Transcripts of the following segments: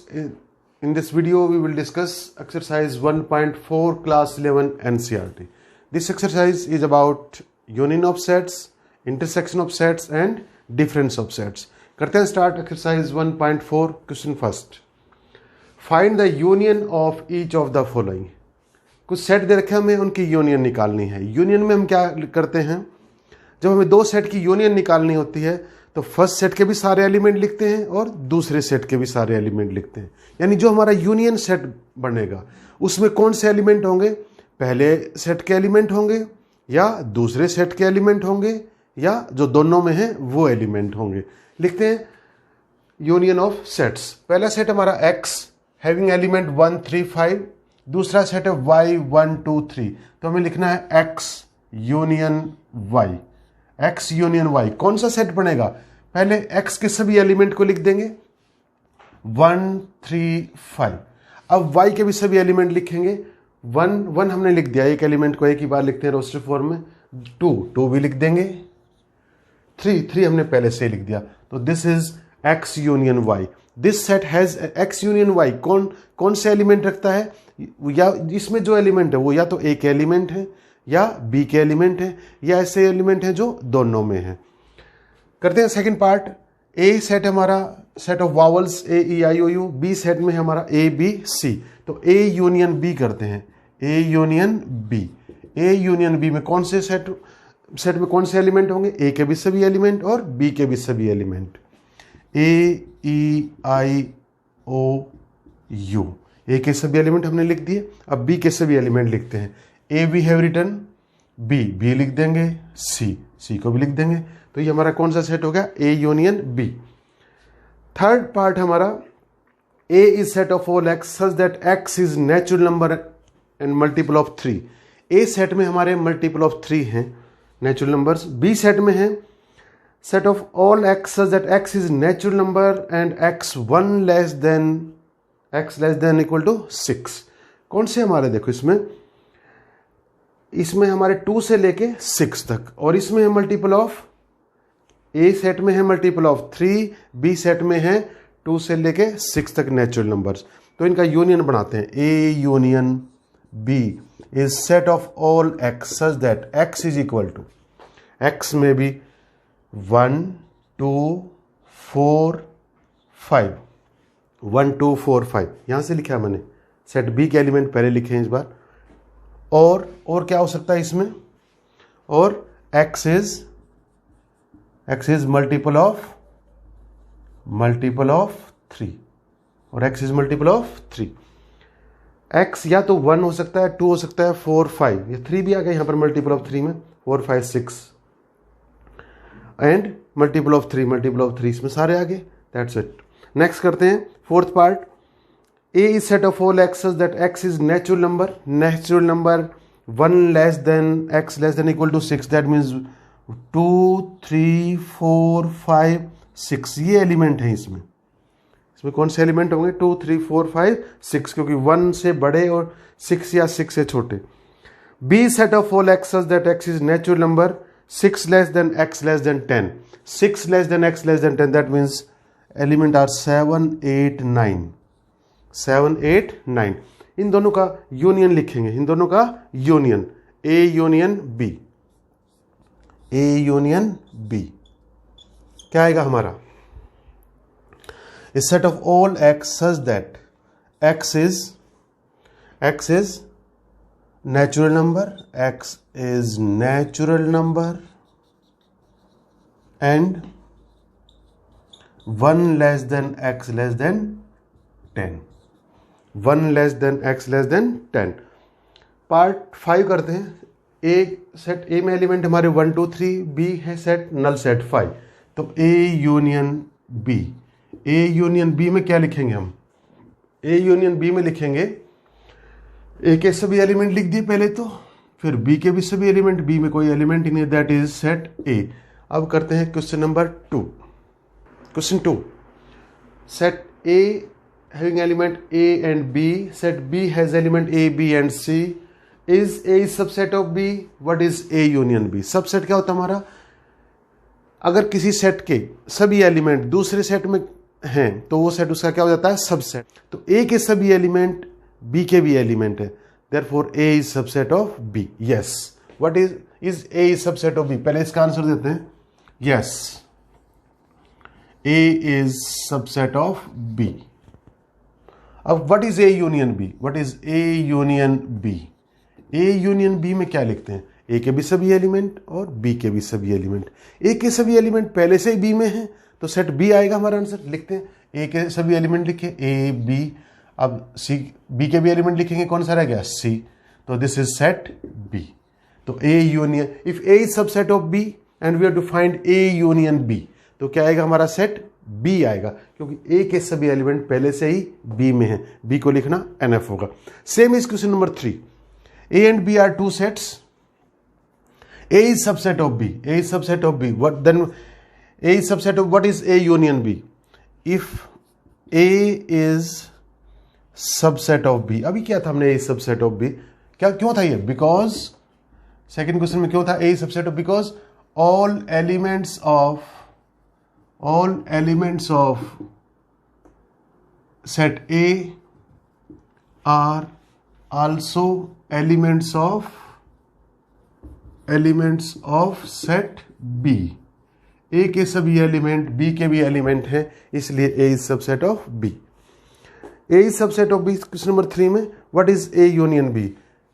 in this video we will discuss exercise 1.4 class 11 NCERT. This exercise is about union of sets, intersection of sets and difference of sets. करते हैं start exercise 1.4. Question first. Find the union of each of the following. कुछ set दे रखे हमें, उनकी union निकालनी है. Union में हम क्या करते हैं, जब हमें दो सेट की यूनियन निकालनी होती है तो फर्स्ट सेट के भी सारे एलिमेंट लिखते हैं और दूसरे सेट के भी सारे एलिमेंट लिखते हैं. यानी जो हमारा यूनियन सेट बनेगा उसमें कौन से एलिमेंट होंगे, पहले सेट के एलिमेंट होंगे या दूसरे सेट के एलिमेंट होंगे या जो दोनों में है वो एलिमेंट होंगे. लिखते हैं यूनियन ऑफ सेट्स. पहला सेट हमारा x हैविंग एलिमेंट 1 3 5, दूसरा सेट है y 1 2 3. तो हमें लिखना है x union y. x union y कौन सा सेट बनेगा, पहले x के सभी एलिमेंट को लिख देंगे 1 3 5. अब y के भी सभी एलिमेंट लिखेंगे. 1 हमने लिख दिया, एक एलिमेंट को एक ही बार लिखते हैं रोस्टर फॉर्म में. 2 भी लिख देंगे. 3 हमने पहले से लिख दिया. तो this is x union y. This set has x union y. कौन से एलिमेंट रखता है, या इसमें जो एलिमेंट है वो या तो a के एलिमेंट है या b के एलिमेंट है या ऐसे एलिमेंट हैं जो दोनों में है. करते हैं सेकंड पार्ट. a सेट हमारा set of vowels a e i o u. b set में हमारा a b c. तो a यूनियन b करते हैं. a union b. a union b में कौन से सेट में कौन से एलिमेंट होंगे, a के भी सभी एलिमेंट और b के भी सभी element. a e i o u. a के सभी एलिमेंट हमने लिख दिए. अब b के सभी एलिमेंट लिखते हैं. a we have written, b लिख देंगे, c को भी लिख देंगे. तो ये हमारा कौन सा सेट हो गया, a union b. Third part हमारा a is set of all x such that x is natural number and multiple of 3. a set में हमारे मल्टीपल ऑफ 3 हैं नेचुरल नंबर्स. b सेट में है set of all x such that x is natural number and x1 less than equal to 6. कौन से हमारे, देखो इसमें हमारे 2 से लेके 6 तक, और इसमें है मल्टीपल ऑफ, a सेट में है मल्टीपल ऑफ 3, b सेट में है 2 से लेके 6 तक नेचुरल नंबर्स. तो इनका यूनियन बनाते हैं. a union b is set of all x such that x is equal to, x में भी 1 2 4 5, 1 2 4 5 यहां से लिखा मैंने. सेट b के एलिमेंट पहले लिखे हैं इस बार. और क्या हो सकता है इसमें, और x इज मल्टीपल ऑफ 3, और x is multiple of 3. x या तो 1 हो सकता है, 2 हो सकता है, 4 5, ये 3 भी आ गया यहां पर मल्टीपल ऑफ 3 में. 4 5 6 एंड मल्टीपल ऑफ 3 इसमें सारे आ गए. That's it. नेक्स्ट करते हैं fourth part. a is set of all x such that x is natural number 1 less than x less than equal to 6. that means 2 3 4 5 6 ये element है. इसमें कौन से एलिमेंट होंगे, 2 3 4 5 6, क्योंकि 1 से बड़े और 6 या 6 से छोटे. b set of all x such that x is natural number 6 less than x less than 10. 6 less than x less than 10, that means element are 7 8 9. 7 8 9 इन दोनों का यूनियन लिखेंगे. इन दोनों का union a union b. a union b क्या आएगा हमारा, इस set of all x such that x is natural number and 1 less then x less than 10. 1 less then x less than 10. Part 5 करते हैं. सेट a में element हमारे 1 2 3, b है set null set 5. तो a union b. a union b में क्या लिखेंगे हम, a यूनियन b में लिखेंगे a के सभी एलिमेंट लिख दिए पहले तो, फिर b के भी सभी एलिमेंट, b में कोई एलिमेंट ही नहीं, दैट इज सेट a. अब करते हैं question number 2. Question 2. Set a having element a and b, set b has element a b and c. is a subset of b. what is a union b? Subset क्या होता है हमारा, अगर किसी set के सभी एलिमेंट दूसरे set में हैं तो वो सेट उसका क्या हो जाता है, सबसेट। तो ए के सभी एलिमेंट बी के भी एलिमेंट है, therefore A is subset of B. Yes, what is A is subset of B? पहले इसका आंसर देते हैं। Yes, A is subset of B. अब what is A union B? What is A union B? A union B में क्या लिखते हैं? ए के भी सभी एलिमेंट और बी के भी सभी एलिमेंट। ए के सभी एलिमेंट पहले से ही बी में हैं तो सेट बी आएगा हमारा आंसर। लिखते हैं, ए के सभी एलिमेंट लिखे, ए बी। अब सी, बी के भी एलिमेंट लिखेंगे, कौन सा रह गया, सी। तो दिस इज सेट बी। तो A union, if A is subset of B and we have to find A union B, तो क्या आएगा हमारा, सेट बी आएगा, क्योंकि ए के सभी एलिमेंट पहले से ही बी में है। बी को लिखना एनएफ होगा। Same is question number 3। A and B are two sets. A is subset of B. A is subset of B. What then? A is subset of, what is A union B? If A is subset of B, अभी क्या था हमने, A is subset of B, क्या क्यों था ये? Because second question में क्यों था A is subset of? Because all elements of set A are also elements of set B. A के सभी एलिमेंट B के भी एलिमेंट हैं, इसलिए A is subset of B. A is subset of B question number 3 में। What is A union B?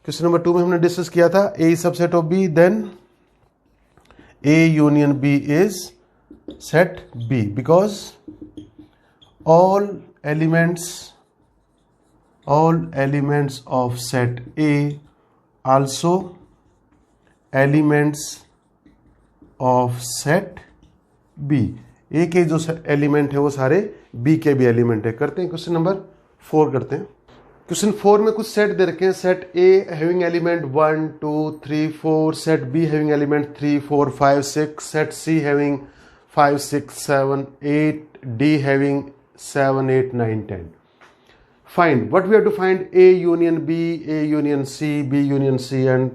Question number 2 में हमने discuss किया था A is subset of B, then A union B is set B because all elements of set A also elements of set B. A के जो element है वो सारे B के भी एलिमेंट है। करते हैं क्वेश्चन नंबर 4 करते हैं। क्वेश्चन 4 में कुछ सेट दे रखे हैं। Set A having element 1 2 3 4, set B having element 3 4 5 6, set C having 5 6 7 8, D having 7 8 9 10। Find what we have to find A union B, A union C, B union C and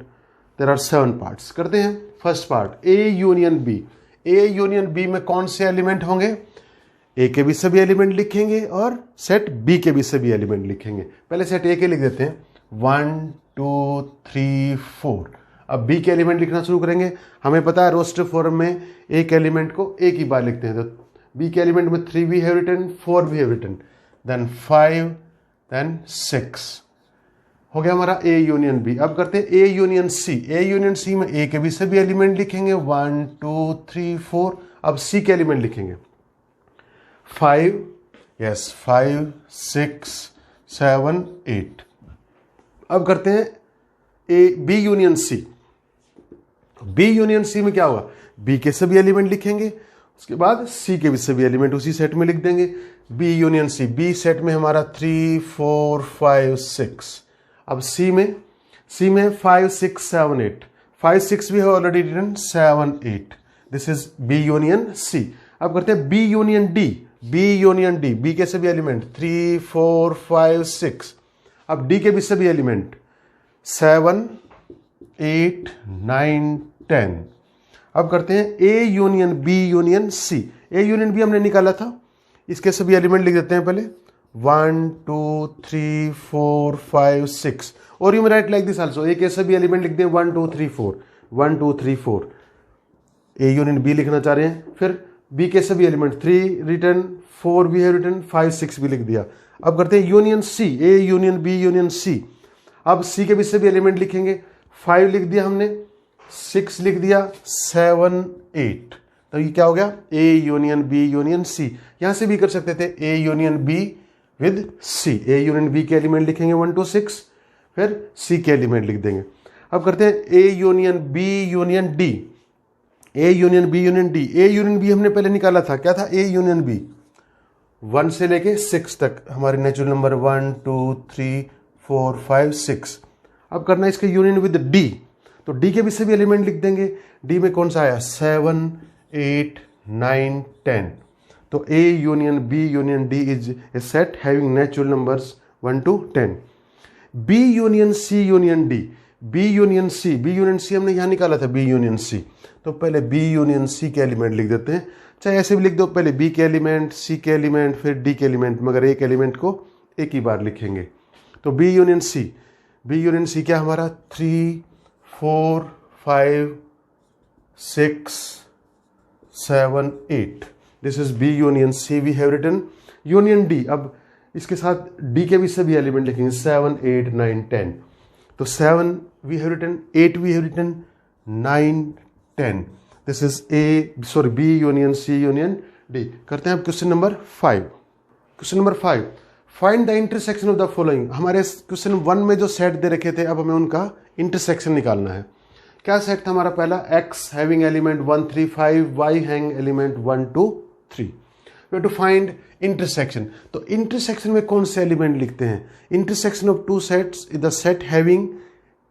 there are 7 parts. करते हैं first part, A union B. A union B में कौन से element होंगे? ए के भी सभी element लिखेंगे और सेट बी के भी सभी एलिमेंट लिखेंगे। पहले सेट ए के लिख देते हैं 1 2 3 4। अब बी के एलिमेंट लिखना शुरू करेंगे। हमें पता है रोस्टर फॉर्म में एक एलिमेंट को एक ही बार लिखते हैं, तो बी के एलिमेंट में 3 भी है रिटन, 4 भी है रिटन, देन 5, देन 6 हो गया हमारा ए यूनियन बी। अब करते हैं A union C. A union C में ए के भी सभी एलिमेंट लिखेंगे 1 2 3 4। अब सी के एलिमेंट लिखेंगे 5, यस 5 6 7 8। अब करते हैं A B union C. B union C में क्या होगा? बी के सभी एलिमेंट लिखेंगे, उसके बाद सी के भी सभी एलिमेंट उसी सेट में लिख देंगे। B union C, B set में हमारा 3 4 5 6। अब सी में 5 6 7 8, 5 6 भी है already written, 7 8। This is B union C. अब करते हैं B union D. B union D, B के सभी एलिमेंट 3 4 5 6। अब डी के भी सभी एलिमेंट 7 8 9 10। अब करते हैं A union B union C. A union B हमने निकाला था, इसके सभी एलिमेंट लिख देते हैं पहले 1 2 3 4 5 6। और you may write like this also, A के सभी एलिमेंट लिख दें 1 2 3 4, 1 2 3 4। ए यूनियन बी लिखना चाह रहे हैं, फिर बी के सभी एलिमेंट 3 रिटर्न, 4 भी है रिटर्न, 5 6 भी लिख दिया। अब करते हैं union C. A union B union C. अब सी के भी सभी एलिमेंट लिखेंगे, 5 लिख दिया हमने, 6 लिख दिया, 7 8। तो ये क्या हो गया? A union B union C. यहां से भी कर सकते थे A union B with C. A union B के एलिमेंट लिखेंगे 1 2 6, फिर सी के एलिमेंट लिख देंगे। अब करते हैं A union B union D. A union B union D. A union B हमने पहले निकाला था, क्या था? ए यूनियन बी 1 से लेके 6 तक हमारे नेचुरल नंबर 1 2 3 4 5 6। अब करना है इसके यूनियन विद डी, तो डी के भी सभी एलिमेंट लिख देंगे। डी में कौन सा आया? 7 8 9 10। तो A union B union D is a set having natural numbers 1 to 10। B union C union D. B union C, B union C हमने यहां निकाला था बी यूनियन सी, तो पहले बी यूनियन सी के एलिमेंट लिख देते हैं, चाहे ऐसे भी लिख दो, पहले बी के एलिमेंट, सी के एलिमेंट, फिर डी के एलिमेंट, मगर एक एलिमेंट को एक ही बार लिखेंगे। तो B union C, B union C क्या हमारा 3 4 5 6 7 8, this is B union C we have written. Union D, अब इसके साथ डी के भी सभी एलिमेंट लिखेंगे 7 8 9 10, तो 7 we have written, 8 we have written, 9 10, this is B union C union D. करते हैं अब question number 5। Question number 5, find the intersection of the following. हमारे क्वेश्चन 1 में जो सेट दे रखे थे, अब हमें उनका इंटरसेक्शन निकालना है। क्या सेट था हमारा? पहला x having element 1 3 5, y having element 1 2 3। We have to find intersection. तो इंटरसेक्शन में कौन से एलिमेंट लिखते हैं? Intersection of two sets is the set having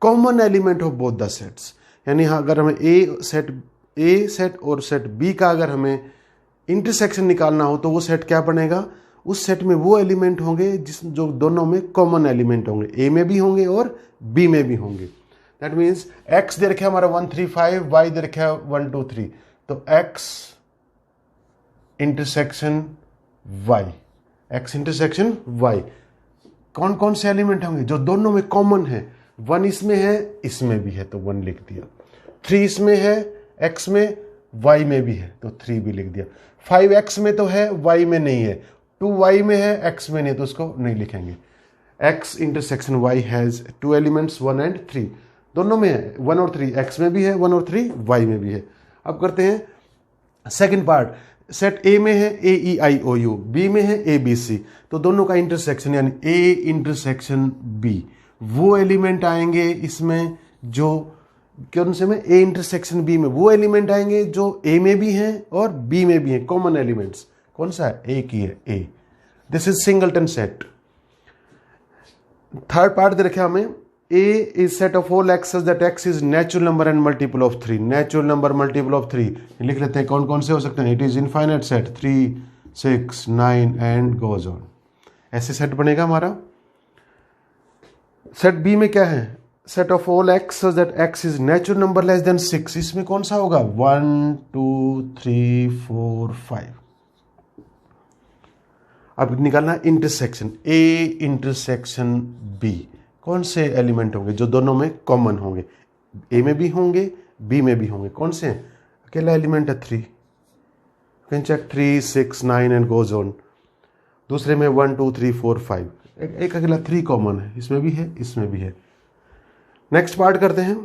common element of both the sets. यानी अगर हमें ए सेट और सेट बी का अगर हमें इंटरसेक्शन निकालना हो तो वो सेट क्या बनेगा? उस सेट में वो एलिमेंट होंगे जो दोनों में कॉमन एलिमेंट होंगे, ए में भी होंगे और बी में भी होंगे। दैट मीन्स एक्स दे रखे हमारा 1 3 5, वाई दे रखे 1 2 3, तो X intersection Y, X intersection Y, कौन कौन से एलिमेंट होंगे जो दोनों में कॉमन है? 1 इसमें है, इसमें भी है, तो 1 लिख दिया। 3 इसमें है, एक्स में, वाई में भी है, तो 3 भी लिख दिया। 5 एक्स में तो है, वाई में नहीं है। 2 वाई में है, एक्स में नहीं, तो उसको नहीं लिखेंगे। X intersection Y has 2 elements 1 and 3, दोनों में है, 1 और 3, एक्स में भी है, 1 और 3 वाई में भी है। अब करते हैं सेकंड पार्ट। सेट ए में है ए ई आई ओ यू, बी में है ए बी सी, तो दोनों का इंटरसेक्शन यानी ए इंटरसेक्शन बी, वो एलिमेंट आएंगे इसमें जो कौन से में? ए इंटरसेक्शन बी में वो एलिमेंट आएंगे जो ए में भी हैं और बी में भी हैं, कॉमन एलिमेंट्स। कौन सा है? ए की है, A. This is singleton set. Third part दे रखे हमें, A is set of all x that x is natural number and multiple of 3, natural number multiple of 3 लिख लेते हैं। कौन कौन से हो सकते हैं? It is infinite set 3 6 9 and goes on, ऐसे सेट बनेगा हमारा। सेट बी में क्या है? Set of all x that x is natural number less than 6, इसमें कौन सा होगा? 1 2 3 4 5। अब निकालना इंटरसेक्शन, ए इंटरसेक्शन बी, कौन से एलिमेंट होंगे जो दोनों में कॉमन होंगे? ए में भी होंगे, बी में भी होंगे। कौन से हैं? अकेला एलिमेंट है 3, can check 3 6 9 and goes on. दूसरे में 1 2 3 4 5, एक अकेला 3 कॉमन है, इसमें भी है, इसमें भी है। नेक्स्ट पार्ट करते हैं।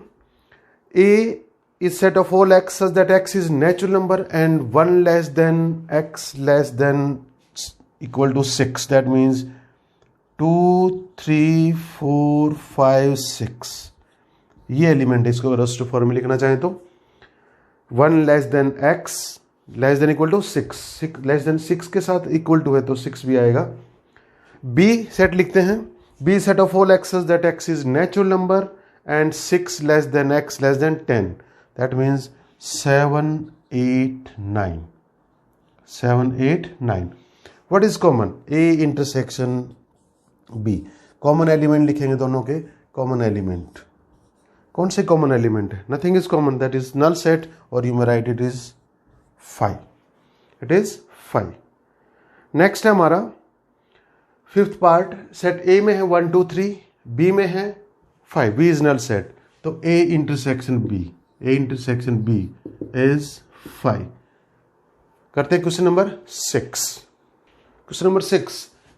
A is set of all x that x is natural number and 1 less than x less than equal to 6, that means 2 3 4 5 6, ये एलिमेंट है। इसको रेस्ट फॉर्म में लिखना चाहें तो 1 less than x less than equal to 6 less than 6 के साथ equal to है तो 6 भी आएगा। बी सेट लिखते हैं, B set of all x's that x is natural number and 6 less than x less than 10, that means 7 8 9, 7 8 9। What is common? A intersection B, common element लिखेंगे दोनों के, कॉमन एलिमेंट कौन से कॉमन एलिमेंट है? Nothing is common, that is null set, और you may write it is 5, it is 5। Next है हमारा fifth part. Set A में है 1 2 3, बी में है 5, बी इज नल सेट, तो A intersection B, A intersection B is 5। करते हैं question number 6। Question number 6,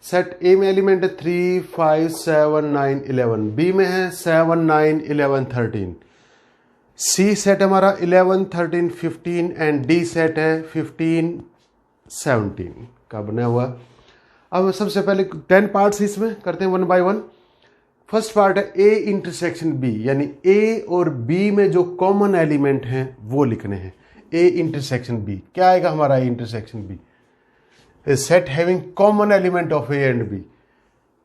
set A में एलिमेंट है 3 5 7 9 11, बी में है 7 9 11 13, सी सेट हमारा 11 13 15 एंड डी सेट है 15 17 का बना हुआ। अब सबसे पहले 10 पार्ट्स इसमें करते हैं 1 by 1। फर्स्ट पार्ट है ए इंटरसेक्शन बी, यानी ए और बी में जो कॉमन एलिमेंट हैं वो लिखने हैं। ए इंटरसेक्शन बी क्या आएगा हमारा? A intersection B set having common element of A and B.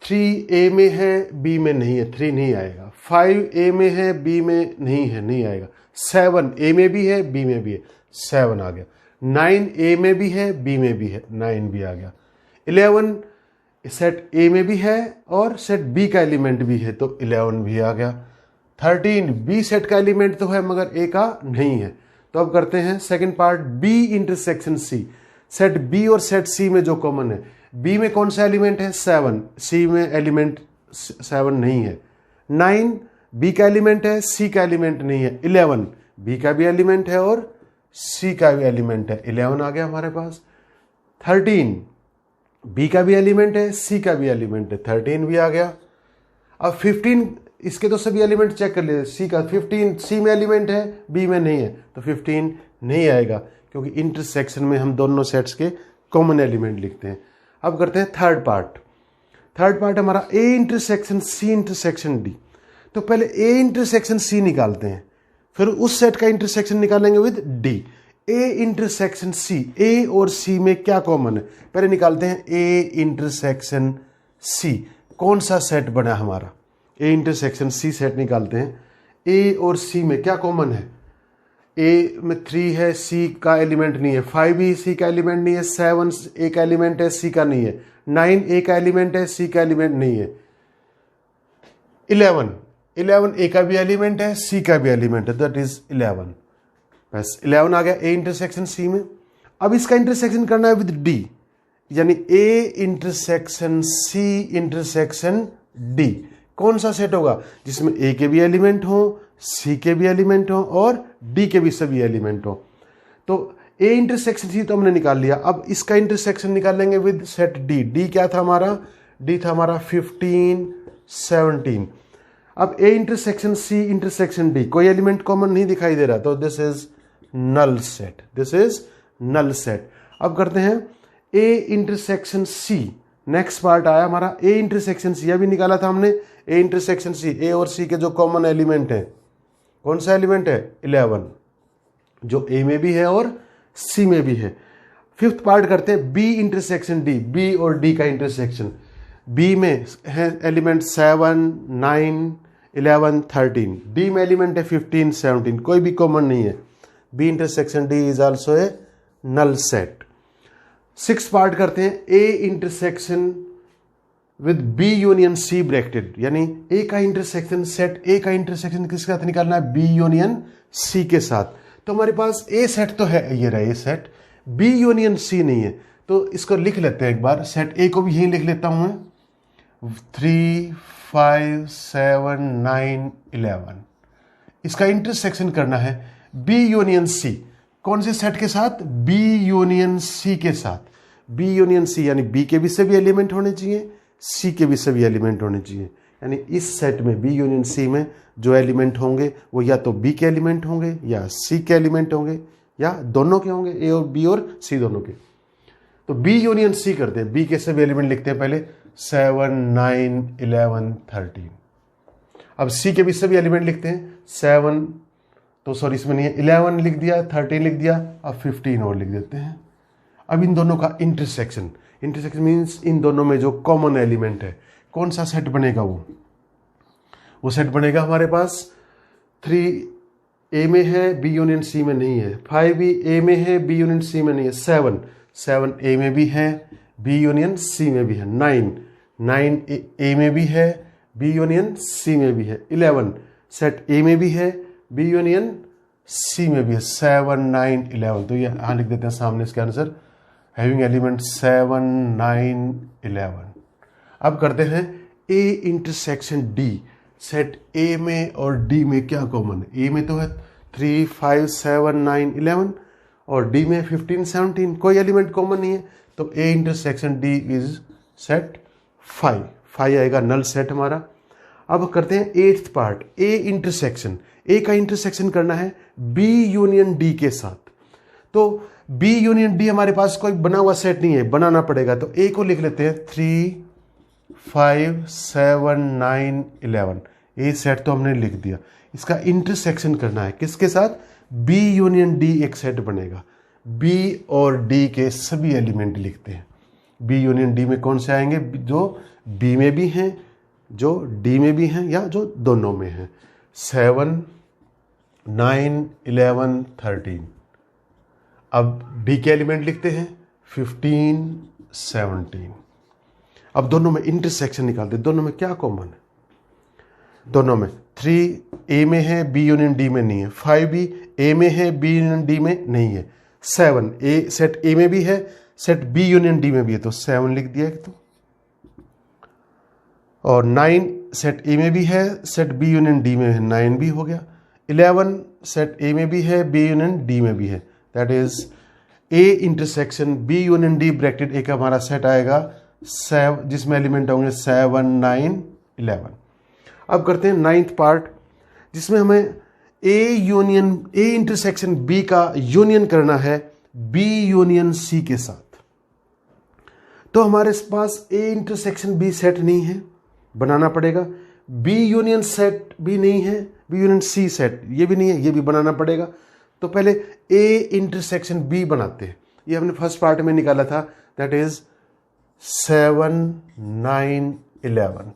3 A में है, बी में नहीं है, 3 नहीं आएगा। 5 ए में है, बी में नहीं है, नहीं आएगा। 7 ए में भी है, बी में भी है, 7 आ गया। 9 ए में भी है, बी में भी है, 9 भी आ गया। 11 सेट ए में भी है और सेट बी का एलिमेंट भी है तो 11 भी आ गया। 13 बी सेट का एलिमेंट तो है मगर ए का नहीं है तो अब करते हैं second part, B intersection C. Set B और सेट सी में जो कॉमन है, बी में कौन सा एलिमेंट है 7, सी में एलिमेंट 7 नहीं है। 9 बी का एलिमेंट है, सी का एलिमेंट नहीं है। 11 बी का भी एलिमेंट है और सी का भी एलिमेंट है, 11 आ गया हमारे पास। 13 बी का भी एलिमेंट है, सी का भी एलिमेंट है, 13 भी आ गया। अब 15 इसके तो सभी एलिमेंट चेक कर लिए, सी का 15 सी में एलिमेंट है, बी में नहीं है, तो 15 नहीं आएगा क्योंकि इंटरसेक्शन में हम दोनों सेट्स के कॉमन एलिमेंट लिखते हैं। अब करते हैं थर्ड पार्ट। थर्ड पार्ट हमारा A intersection C intersection D. तो पहले ए इंटरसेक्शन सी निकालते हैं, फिर उस सेट का इंटरसेक्शन निकालेंगे with D. A intersection C, A और सी में क्या कॉमन है, पहले निकालते हैं ए इंटरसेक्शन सी। कौन सा सेट बना हमारा, ए इंटरसेक्शन सी सेट निकालते हैं। ए और सी में क्या कॉमन है, ए में 3 है, सी का एलिमेंट नहीं है। 5 भी सी का एलिमेंट नहीं है। 7 ए का एलिमेंट है, सी का नहीं है। 9 ए का एलिमेंट है, सी का एलिमेंट नहीं है। 11 ए का भी एलिमेंट है, सी का भी एलिमेंट है, दैट इज 11। बस 11 आ गया ए इंटरसेक्शन सी में। अब इसका इंटरसेक्शन करना है विद डी, यानी A intersection C intersection D. कौन सा सेट होगा जिसमें ए के भी एलिमेंट हो, सी के भी एलिमेंट हो और डी के भी सभी एलिमेंट हो। तो ए इंटरसेक्शन सी तो हमने निकाल लिया। अब इसका इंटरसेक्शन निकालेंगे विद सेट डी। डी क्या था हमारा, डी था हमारा 15 17। अब A intersection C intersection D, कोई एलिमेंट कॉमन नहीं दिखाई दे रहा, तो this is null set, this is null set. अब करते हैं A intersection C. Next part आया हमारा ए इंटरसेक्शन सी, अभी निकाला था हमने ए इंटरसेक्शन सी। ए और सी के जो कॉमन एलिमेंट है, कौन सा एलिमेंट है 11, जो ए में भी है और सी में भी है। फिफ्थ पार्ट करते हैं बी इंटरसेक्शन डी, बी और डी का इंटरसेक्शन। बी में है एलिमेंट 7 9 11 13, डी में एलिमेंट है 15 17, कोई भी कॉमन नहीं है। B intersection D is also a null set. Six part करते हैं A intersection with B union C bracketed, यानी ए का इंटरसेक्शन सेट, ए का इंटरसेक्शन किसके साथ निकालना है, बी यूनियन सी के साथ। तो हमारे पास ए सेट तो है, ये रहा ए सेट, बी यूनियन सी नहीं है, तो इसको लिख लेते हैं एक बार। सेट ए को भी यहीं लिख लेता हूं, 3 5 7 9 11। इसका इंटरसेक्शन करना है बी यूनियन सी, कौन से सेट के साथ, बी यूनियन सी के साथ। बी यूनियन सी यानी बी के भी सभी एलिमेंट होने चाहिए, सी के भी सभी एलिमेंट होने चाहिए। यानी इस सेट में बी यूनियन सी में जो एलिमेंट होंगे वो या तो बी के एलिमेंट होंगे या सी के एलिमेंट होंगे या दोनों के होंगे, ए और बी और सी दोनों के। तो बी यूनियन सी करते हैं, बी के सभी एलिमेंट लिखते हैं पहले 7 9 11 13। अब सी के भी सभी एलिमेंट लिखते हैं 7, तो सॉरी इसमें नहीं है, 11 लिख दिया, 13 लिख दिया, अब 15 और लिख देते हैं। अब इन दोनों का इंटरसेक्शन, इंटरसेक्शन मीन्स इन दोनों में जो कॉमन एलिमेंट है, कौन सा सेट बनेगा, वो सेट बनेगा हमारे पास 3 ए में है, बी यूनियन सी में नहीं है। 5 भी ए में है, बी यूनियन सी में नहीं है। 7 ए में भी है, बी यूनियन सी में भी है। 9 ए में भी है, बी यूनियन सी में भी है। 11 सेट ए में भी है, बी यूनियन सी में भी है। 7 9 11, तो ये यहां लिख देते हैं सामने इसका आंसर, हैविंग एलिमेंट 7 9 11। अब करते हैं A intersection D. Set A में और डी में क्या कॉमन है, ए में तो है 3 5 7 9 11 और डी में 15 17, कोई एलिमेंट कॉमन नहीं है, तो A intersection D is set 5 आएगा, नल सेट हमारा। अब करते हैं एट्थ पार्ट, ए इंटरसेक्शन। ए का इंटरसेक्शन करना है बी यूनियन डी के साथ। तो बी यूनियन डी हमारे पास कोई बना हुआ सेट नहीं है, बनाना पड़ेगा। तो ए को लिख लेते हैं 3 5 7 9 11, ए सेट तो हमने लिख दिया। इसका इंटरसेक्शन करना है किसके साथ, बी यूनियन डी एक सेट बनेगा। बी और डी के सभी एलिमेंट लिखते हैं। बी यूनियन डी में कौन से आएंगे, जो बी में भी हैं, जो डी में भी हैं या जो दोनों में हैं। 7 9 11 13। अब डी के एलिमेंट लिखते हैं 15 17। अब दोनों में इंटरसेक्शन निकालते हैं, दोनों में क्या कॉमन है, दोनों में 3 ए में है, बी यूनियन डी में नहीं है। 5 भी ए में है, बी यूनियन डी में नहीं है। 7 ए सेट ए में भी है, सेट बी यूनियन डी में भी है, तो 7 लिख दिया तो। और 9 सेट ए में भी है, सेट बी यूनियन डी में है, 9 भी हो गया। 11 सेट ए में भी है, बी यूनियन डी में भी है, that is A intersection B union D bracket A का हमारा सेट आएगा 7, जिसमें एलिमेंट होंगे 7, 9, 11। अब करते हैं 9th पार्ट, जिसमें हमें ए इंटरसेक्शन बी का यूनियन करना है बी यूनियन सी के साथ। तो हमारे पास ए इंटरसेक्शन बी सेट नहीं है, बनाना पड़ेगा। बी यूनियन सेट भी नहीं है, बी यूनियन सी सेट ये भी नहीं है, ये भी बनाना पड़ेगा। तो पहले ए इंटरसेक्शन बी बनाते हैं। ये हमने फर्स्ट पार्ट में निकाला था, that is 7, 9, 11।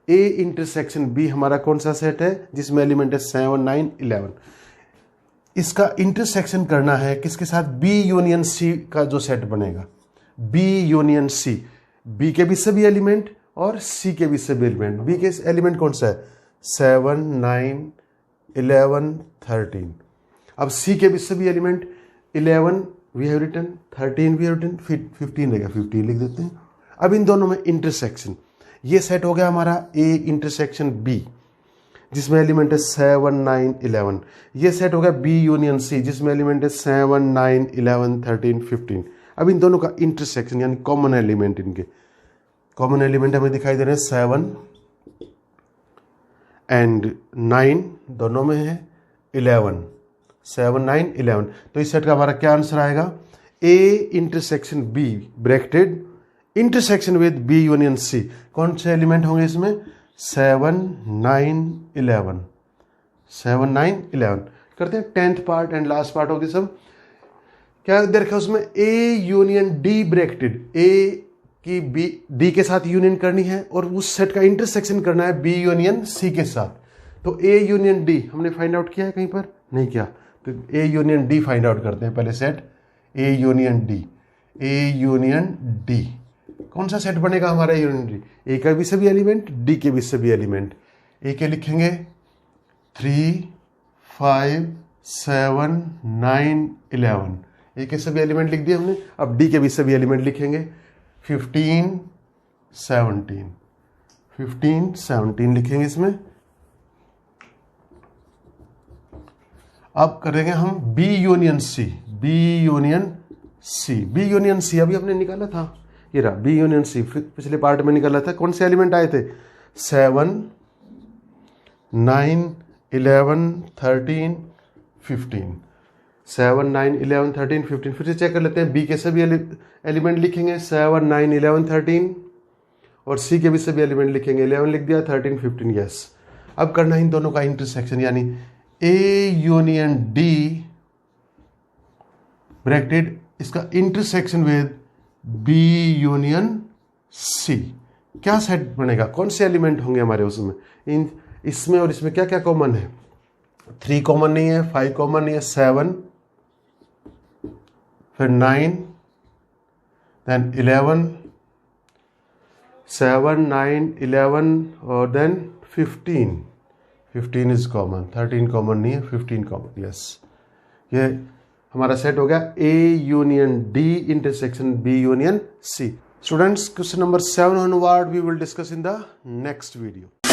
A intersection B हमारा कौन सा सेट है, जिसमें एलिमेंट है 7, 9, 11। इसका इंटरसेक्शन करना है किसके साथ, बी यूनियन सी का जो सेट बनेगा, बी यूनियन सी, बी के भी सभी एलिमेंट और सी के भी सभी एलिमेंट। बी के एलिमेंट कौन सा है, 7, 9, 11, 13। अब सी के भी सभी element 11 we have written, 13 we have written, 15 रहेगा, 15 लिख देते हैं। अब इन दोनों में इंटरसेक्शन, ये सेट हो गया हमारा ए इंटरसेक्शन बी, जिसमें एलिमेंट है 7, 9, 11। ये सेट हो गया बी यूनियन सी, जिसमें एलिमेंट है 7, 9, 11, 13, 15। अब इन दोनों का इंटरसेक्शन यानी कॉमन एलिमेंट, इनके कॉमन एलिमेंट हमें दिखाई दे रहे हैं 7 एंड 9, दोनों में है 11, 7, 9, 11। तो इस सेट का हमारा क्या आंसर आएगा, A intersection B bracketed intersection with B union C. कौन से एलिमेंट होंगे इसमें, 7, 9, 11, 7, 9, 11। करते हैं 10th part and last part होगी सब। क्या देखा उसमें, ए यूनियन डी ब्रैकेटेड, ए की बी डी के साथ यूनियन करनी है और उस सेट का इंटरसेक्शन करना है बी यूनियन सी के साथ। तो ए यूनियन डी हमने फाइंड आउट किया है, कहीं पर नहीं किया, तो A union D find out करते हैं पहले। Set A union D, A union D कौन सा सेट बनेगा हमारा यूनियन डी, ए का भी सभी एलिमेंट, डी के भी सभी एलिमेंट। ए के लिखेंगे 3, 5, 7, 9, 11, ए के सभी एलिमेंट लिख दिए हमने। अब डी के भी सभी एलिमेंट लिखेंगे 15, 17, 15, 17 लिखेंगे इसमें। अब करेंगे हम B union C, B union C, B union C अभी हमने निकाला था, ये रहा बी यूनियन सी, पिछले पार्ट में निकाला था। कौन से एलिमेंट आए थे, 7, 9, 11, 13, 15, 7, 9, 11, 13, 15। फिर से चेक कर लेते हैं, बी के सभी एलिमेंट लिखेंगे 7, 9, 11, 13 और सी के भी सभी एलिमेंट लिखेंगे, 11 लिख दिया, 13, 15, यस। अब करना है इन दोनों का इंटरसेक्शन, यानी ए यूनियन डी ब्रैकेटेड इसका intersection with B union C. क्या सेट बनेगा, कौन से एलिमेंट होंगे हमारे उसमें, इन इसमें और इसमें क्या क्या कॉमन है, 3 कॉमन नहीं है, 5 कॉमन नहीं है, 7, फिर 9, देन 11, 7, 9, 11 और देन 15, 15 इज कॉमन, 13 कॉमन नहीं है, 15 कॉमन, यस। ये हमारा सेट हो गया A union D intersection B union C. Students, question number 7 onward we will discuss in the next video.